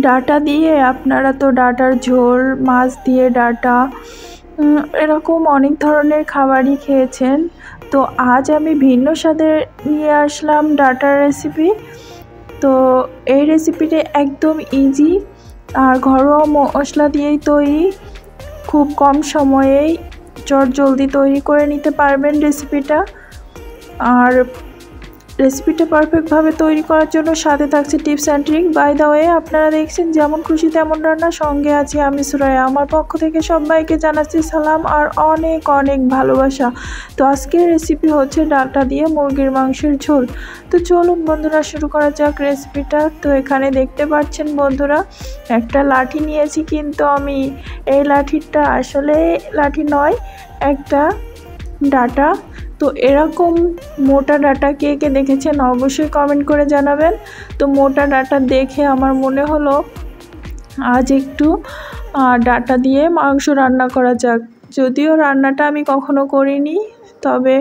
ডাঁটা দিয়ে আপনারা তো ডাঁটার ঝোল, মাছ দিয়ে ডাঁটা, এরকম অনেক ধরনের খাবারই খেয়েছেন। তো আজ আমি ভিন্ন স্বাদের নিয়ে আসলাম ডাঁটার রেসিপি। তো এই রেসিপিটি একদম ইজি আর ঘরোয়া মশলা দিয়েই তৈরি। খুব কম সময়েই চটজলদি তৈরি করে নিতে পারবেন রেসিপিটা। আর রেসিপিটা পারফেক্টভাবে তৈরি করার জন্য সাথে থাকছে tips and trick. By the way, আপনারা দেখছেন যেমন খুশি তেমন রান্না, সঙ্গে আছি আমি সুরাইয়া। আমার পক্ষ থেকে সবাইকে জানাচ্ছি সালাম আর অনেক অনেক ভালোবাসা। তো আজকের রেসিপি হচ্ছে ডাঁটা দিয়ে মুরগির মাংসের ঝোল। তো চলুন বন্ধুরা শুরু করা যাক রেসিপিটা। তো এখানে দেখতে পাচ্ছেন বন্ধুরা, একটা লাঠি নিয়েছি, কিন্তু আমি এই লাঠিটা আসলে লাঠি নয়, একটা ডাঁটা। তো এরকম মোটা ডাঁটা কে কে দেখেছেন অবশ্যই কমেন্ট করে জানাবেন। তো মোটা ডাঁটা দেখে আমার মনে হলো আজ একটু ডাঁটা দিয়ে মাংস রান্না করা যাক। যদিও রান্নাটা আমি কখনো করিনি, তবে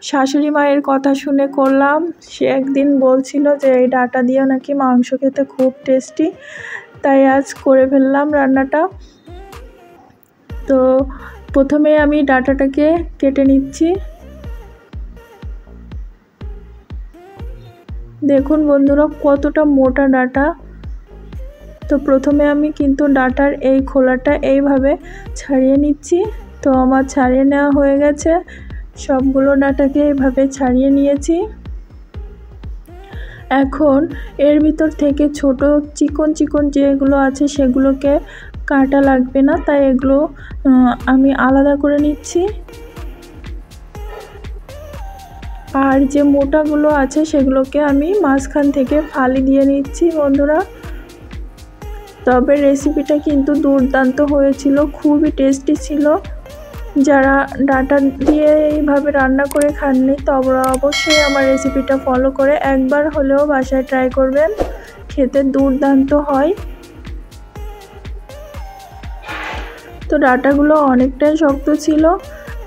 শাশুড়ি মায়ের কথা শুনে করলাম। সে একদিন বলছিল যে এই ডাঁটা দিয়ে নাকি মাংস খেতে খুব টেস্টি, তাই আজ করে ফেললাম রান্নাটা। তো প্রথমে আমি ডাঁটাটাকে কেটে নিচ্ছি। দেখুন বন্ধুরা কতটা মোটা ডাঁটা। তো প্রথমে আমি কিন্তু ডাঁটার এই খোলাটা এইভাবে ছাড়িয়ে নিচ্ছি। তো আমার ছাড়িয়ে নেওয়া হয়ে গেছে, সবগুলো ডাঁটাকে এইভাবে ছাড়িয়ে নিয়েছি। এখন এর ভিতর থেকে ছোট চিকন চিকন যেগুলো আছে সেগুলোকে কাটা লাগবে না, তাই এগুলো আমি আলাদা করে নিচ্ছি। আর যে মোটাগুলো আছে সেগুলোকে আমি মাঝখান থেকে ফালি দিয়ে নিচ্ছি বন্ধুরা। তবে রেসিপিটা কিন্তু দুর্দান্ত হয়েছিল, খুবই টেস্টি ছিল। যারা ডাঁটা দিয়ে এইভাবে রান্না করে খাননি তবরা অবশ্যই আমার রেসিপিটা ফলো করে একবার হলেও বাসায় ট্রাই করবেন, খেতে দুর্দান্ত হয়। তো ডাঁটাগুলো অনেকটাই শক্ত ছিল,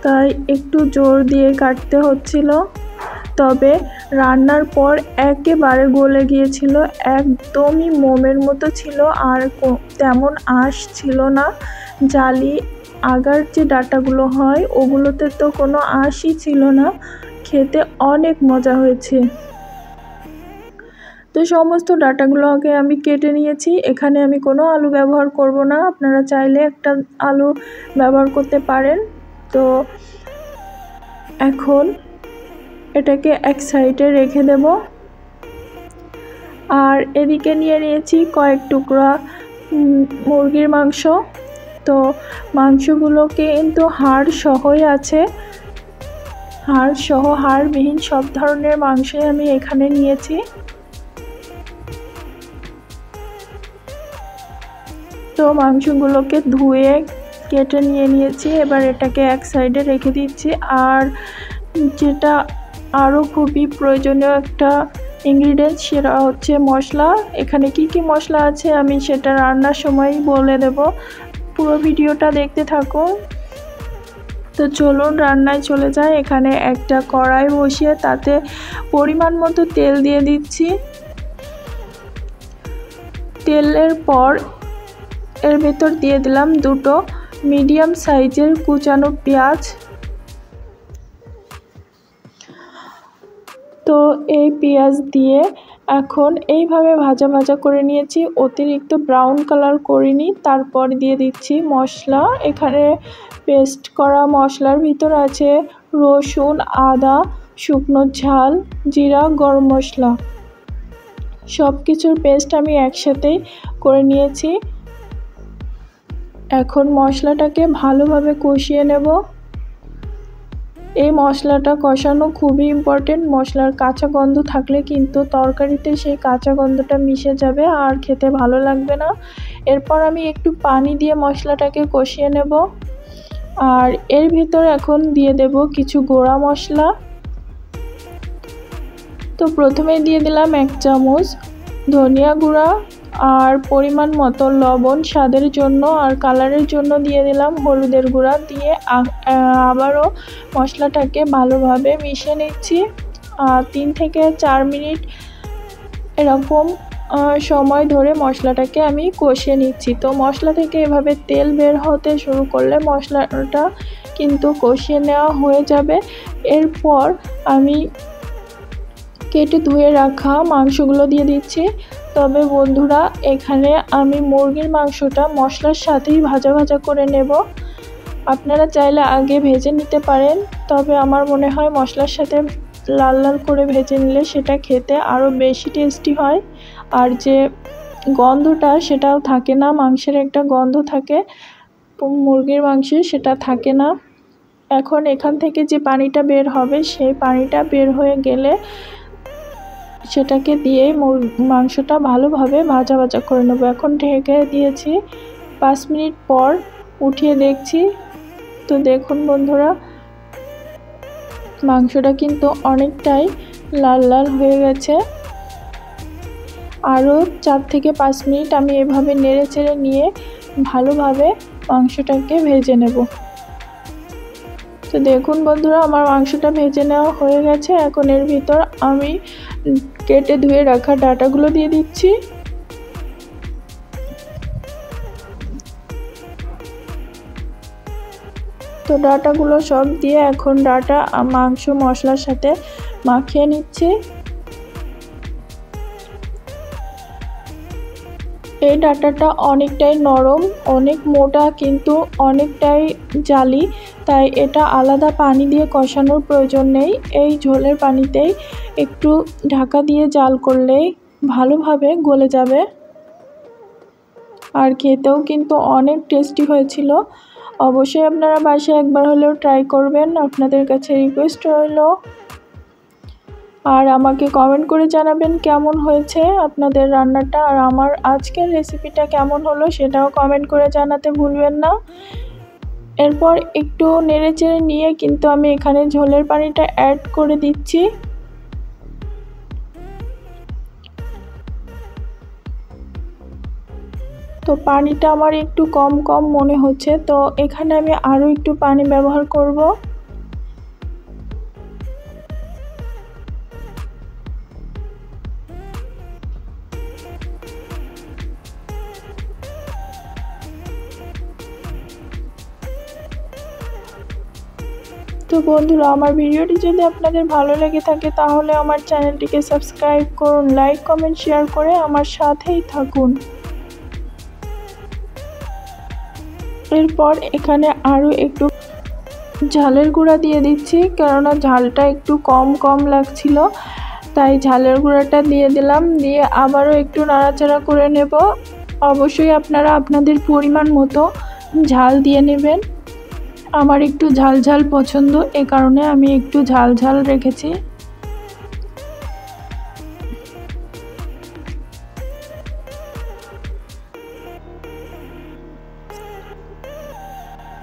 তাই একটু জোর দিয়ে কাটতে হচ্ছিল। তবে রান্নার পর একেবারে গলে গিয়েছিল, একদমই মোমের মতো ছিল, আর তেমন আঁশ ছিল না। জালি আগার যে ডাঁটাগুলো হয় ওগুলোতে তো কোনো আঁশই ছিল না, খেতে অনেক মজা হয়েছে। তো সমস্ত ডাঁটাগুলোকে আমি কেটে নিয়েছি। এখানে আমি কোনো আলু ব্যবহার করব না, আপনারা চাইলে একটা আলু ব্যবহার করতে পারেন। তো এখন এটাকে এক সাইডে রেখে দেব। আর এদিকে নিয়ে নিয়েছি কয়েক টুকরা মুরগির মাংস। তো মাংসগুলোকে কিন্তু হাড় সহই আছে, হাড় সহ হাড়বিহীন সব ধরনের মাংসই আমি এখানে নিয়েছি। তো মাংসগুলোকে ধুয়ে কেটে নিয়েছি। এবার এটাকে এক সাইডে রেখে দিচ্ছি। আর যেটা আরও খুবই প্রয়োজনীয় একটা ইনগ্রিডিয়েন্টস, সেটা হচ্ছে মশলা। এখানে কি কি মশলা আছে আমি সেটা রান্নার সময়ই বলে দেব, পুরো ভিডিওটা দেখতে থাকুন। তো চলুন রান্নায় চলে যাই। এখানে একটা কড়াই বসিয়ে তাতে পরিমাণ মতো তেল দিয়ে দিচ্ছি। তেলের পর এর ভেতর দিয়ে দিলাম দুটো মিডিয়াম সাইজের কুচানো পেঁয়াজ। তো এই পেঁয়াজ দিয়ে এখন এইভাবে ভাজা ভাজা করে নিয়েছি, অতিরিক্ত ব্রাউন কালার করিনি। তারপর দিয়ে দিচ্ছি মশলা। এখানে পেস্ট করা মশলার ভিতর আছে রসুন, আদা, শুকনো ঝাল, জিরা, গরম মশলা, সব কিছুর পেস্ট আমি একসাথেই করে নিয়েছি। এখন মশলাটাকে ভালোভাবে কষিয়ে নেব। এই মশলাটা কষানো খুবই ইম্পর্টেন্ট। মশলার কাঁচা গন্ধ থাকলে কিন্তু তরকারিতে সেই কাঁচা গন্ধটা মিশে যাবে আর খেতে ভালো লাগবে না। এরপর আমি একটু পানি দিয়ে মশলাটাকে কষিয়ে নেব। আর এর ভিতর এখন দিয়ে দেব কিছু গুঁড়া মশলা। তো প্রথমে দিয়ে দিলাম 1 চামচ ধনিয়া গুঁড়া, আর পরিমাণ মতো লবণ স্বাদের জন্য, আর কালারের জন্য দিয়ে দিলাম হলুদের গুঁড়া। দিয়ে আবারও মশলাটাকে ভালোভাবে মিশিয়ে নিচ্ছি। 3 থেকে 4 মিনিট এরকম সময় ধরে মশলাটাকে আমি কষিয়ে নিচ্ছি। তো মশলা থেকে এভাবে তেল বের হতে শুরু করলে মশলাটা কিন্তু কষিয়ে নেওয়া হয়ে যাবে। এরপর আমি কেটে ধুয়ে রাখা মাংসগুলো দিয়ে দিচ্ছি। তবে বন্ধুরা, এখানে আমি মুরগির মাংসটা মশলার সাথেই ভাজা ভাজা করে নেব। আপনারা চাইলে আগে ভেজে নিতে পারেন, তবে আমার মনে হয় মশলার সাথে লাল লাল করে ভেজে নিলে সেটা খেতে আরও বেশি টেস্টি হয়। আর যে গন্ধটা সেটাও থাকে না, মাংসের একটা গন্ধ থাকে মুরগির মাংসে, সেটা থাকে না। এখন এখান থেকে যে পানিটা বের হবে সেই পানিটা বের হয়ে গেলে সেটাকে দিয়ে মাংসটা ভালোভাবে ভাজা ভাজা করে নেব। এখন ঢেকে দিয়েছি, 5 মিনিট পর উঠিয়ে দেখছি। তো দেখুন বন্ধুরা, মাংসটা কিন্তু অনেকটাই লাল লাল হয়ে গেছে। আরও 4 থেকে 5 মিনিট আমি এভাবে নেড়ে চেড়ে নিয়ে ভালোভাবে মাংসটাকে ভেজে নেব। তো দেখুন বন্ধুরা, আমার মাংসটা ভেজে নেওয়া হয়ে গেছে। এখন এর ভিতর আমি কেটে ধুয়ে রাখা ডাঁটাগুলো দিয়ে দিচ্ছি। তো ডাঁটাগুলো সব দিয়ে এখন ডাঁটা মাংস মশলার সাথে মাখিয়ে নিচ্ছি। এই ডাঁটাটা অনেকটাই নরম, অনেক মোটা, কিন্তু অনেকটাই জালি, তাই এটা আলাদা পানি দিয়ে কষানোর প্রয়োজন নেই। এই ঝোলের পানিতেই একটু ঢাকা দিয়ে জাল করলেই ভালোভাবে গলে যাবে। আর খেতেও কিন্তু অনেক টেস্টি হয়েছিল। অবশ্যই আপনারা বাসায় একবার হলেও ট্রাই করবেন, আপনাদের কাছে রিকোয়েস্ট রইল। আর আমাকে কমেন্ট করে জানাবেন কেমন হয়েছে আপনাদের রান্নাটা, আর আমার আজকের রেসিপিটা কেমন হলো সেটাও কমেন্ট করে জানাতে ভুলবেন না। এরপর একটু নেড়েচেড়ে নিয়ে কিন্তু আমি এখানে ঝোলের পানিটা অ্যাড করে দিচ্ছি। তো পানিটা আমার একটু কম কম মনে হচ্ছে, তো এখানে আমি আরও একটু পানি ব্যবহার করব। তো বন্ধুরা, আমার ভিডিওটি যদি আপনাদের ভালো লেগে থাকে তাহলে আমার চ্যানেলটিকে সাবস্ক্রাইব করুন, লাইক কমেন্ট শেয়ার করে আমার সাথেই থাকুন। এরপর এখানে আরও একটু ঝালের গুঁড়া দিয়ে দিচ্ছি, কেননা ঝালটা একটু কম কম লাগছিল, তাই ঝালের গুঁড়াটা দিয়ে দিলাম। দিয়ে আবারও একটু নাড়াচাড়া করে নেব। অবশ্যই আপনারা আপনাদের পরিমাণ মতো ঝাল দিয়ে নেবেন। আমার একটু ঝাল ঝাল পছন্দ, এ কারণে আমি একটু ঝাল ঝাল রেখেছি।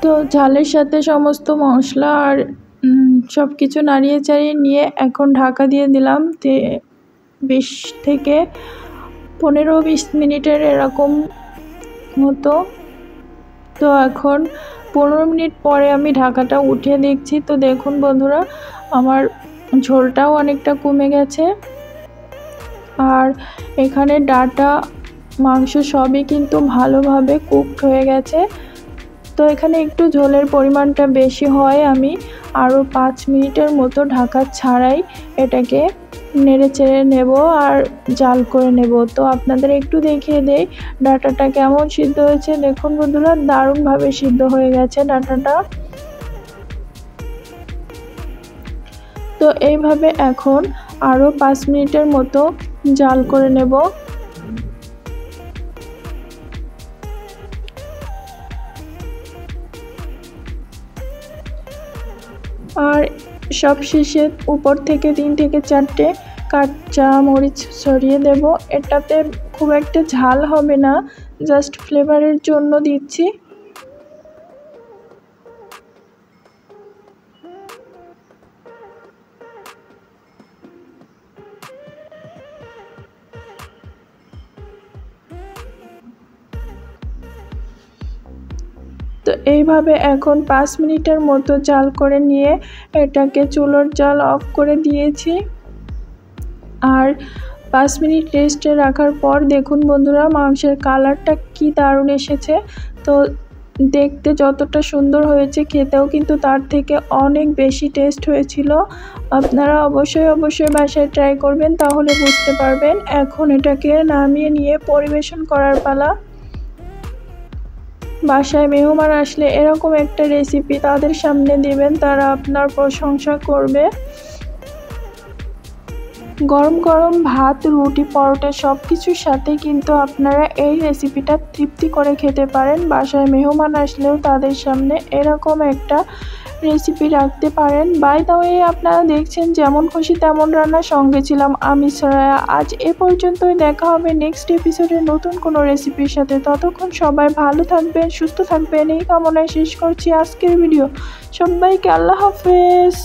তো ঝালের সাথে সমস্ত মশলা আর সব কিছু নাড়িয়ে চাড়িয়ে নিয়ে এখন ঢাকা দিয়ে দিলাম 20 থেকে 15-20 মিনিটের এরকম মতো। তো এখন 15 মিনিট পরে আমি ঢাকাটা উঠিয়ে দেখছি। তো দেখুন বন্ধুরা, আমার ঝোলটাও অনেকটা কমে গেছে, আর এখানে ডাঁটা মাংস সবই কিন্তু ভালোভাবে কুকড হয়ে গেছে। তো এখানে একটু ঝোলের পরিমাণটা বেশি হয়, আমি আরও 5 মিনিটের মতো ঢাকা ছাড়াই এটাকে নেড়ে চেড়ে নেব আর জাল করে নেব। তো আপনাদের একটু দেখিয়ে দেই ডাঁটাটা কেমন সিদ্ধ হয়েছে। দেখুন বন্ধুরা, দারুণভাবে সিদ্ধ হয়ে গেছে ডাঁটাটা। তো এইভাবে এখন আরও 5 মিনিটের মতো জাল করে নেব। আর সবশেষে উপর থেকে 3 থেকে 4টে কাঁচা মরিচ ছড়িয়ে দেব। এটাতে খুব একটা ঝাল হবে না, জাস্ট ফ্লেভারের জন্য দিচ্ছি। তো এইভাবে এখন 5 মিনিটের মতো জাল করে নিয়ে এটাকে চুলোর জাল অফ করে দিয়েছি। আর 5 মিনিট রেস্টে রাখার পর দেখুন বন্ধুরা মাংসের কালারটা কি দারুণ এসেছে। তো দেখতে যতটা সুন্দর হয়েছে খেতেও কিন্তু তার থেকে অনেক বেশি টেস্ট হয়েছিল। আপনারা অবশ্যই বাসায় ট্রাই করবেন, তাহলে বুঝতে পারবেন। এখন এটাকে নামিয়ে নিয়ে পরিবেশন করার পালা। বাসায় মেহমান আসলে এরকম একটা রেসিপি তাদের সামনে দিবেন, তারা আপনার প্রশংসা করবে। গরম গরম ভাত, রুটি, পরোটা সব কিছুর সাথে কিন্তু আপনারা এই রেসিপিটা তৃপ্তি করে খেতে পারেন। বাসায় মেহমান আসলেও তাদের সামনে এরকম একটা রেসিপি রাখতে পারেন। বাই দ্য ওয়ে, আপনারা দেখছেন যেমন খুশি তেমন রান্না, সঙ্গে ছিলাম আমি সরায়া। আজ এ পর্যন্তই, দেখা হবে নেক্সট এপিসোডে নতুন কোনো রেসিপির সাথে। ততক্ষণ সবাই ভালো থাকবেন, সুস্থ থাকবেন, এই কামনায় শেষ করছি আজকের ভিডিও। সবাইকে আল্লাহ হাফেজ।